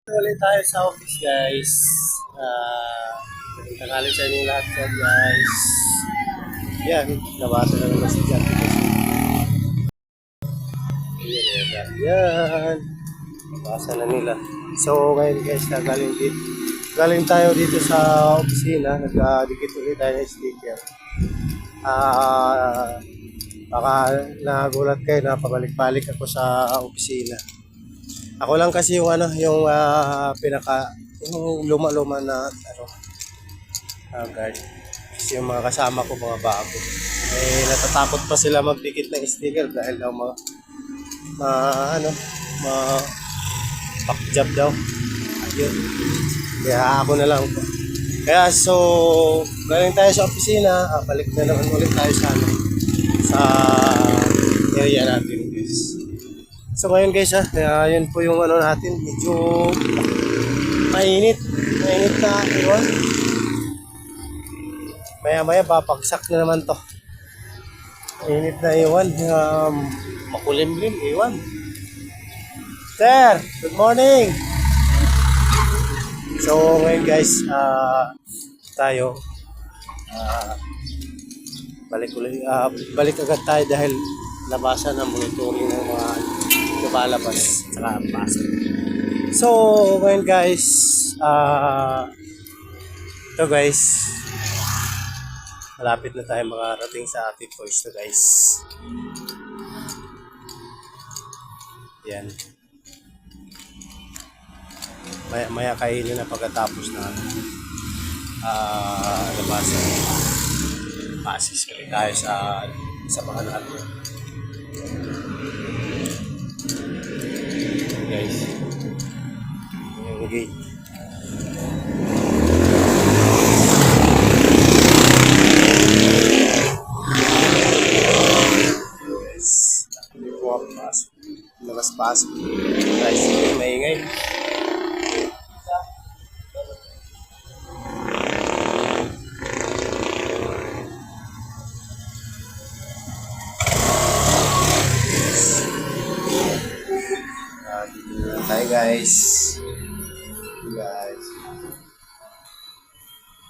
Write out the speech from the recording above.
Ulit tayo sa office guys. Magandang tanghali sa inyo lahat yan guys. Yan, nabasa na naman si Jack. Yan. Nabasa na nila. So ngayon guys, galing tayo dito sa opisina. Nagdikit ulit tayo ng sticker. Baka nagulat kayo na pabalik-balik ako sa opisina. Ako lang kasi yung yung luma-luma na guard. Kasi yung mga kasama ko mga bago. Natatakot pa sila magdikit ng sticker dahil daw ma ano, ma pakjab daw. Ayun. Kaya ako na lang po. Kaya galing tayo sa opisina, balik na naman ulit tayo sa area natin guys. So ngayon guys yun po yung natin, medyo mainit na iwan. Maya papagsak na naman to. Mainit na iwan, makulimlim iwan. Sir, good morning. So ngayon guys, tayo balik agad tayo dahil labasan ng monitoring ng mga lumalabas at pasok. So ngayon guys, ito guys, malapit na tayo makarating sa ating pwesto guys. Yan, maya kainin na pagkatapos na labasan. Pasis kami tayo sa mga natin guys. Yung gate. Guys, hindi po ako pasok. Labas-pasok. Guys, maingay. Dito na tayo guys.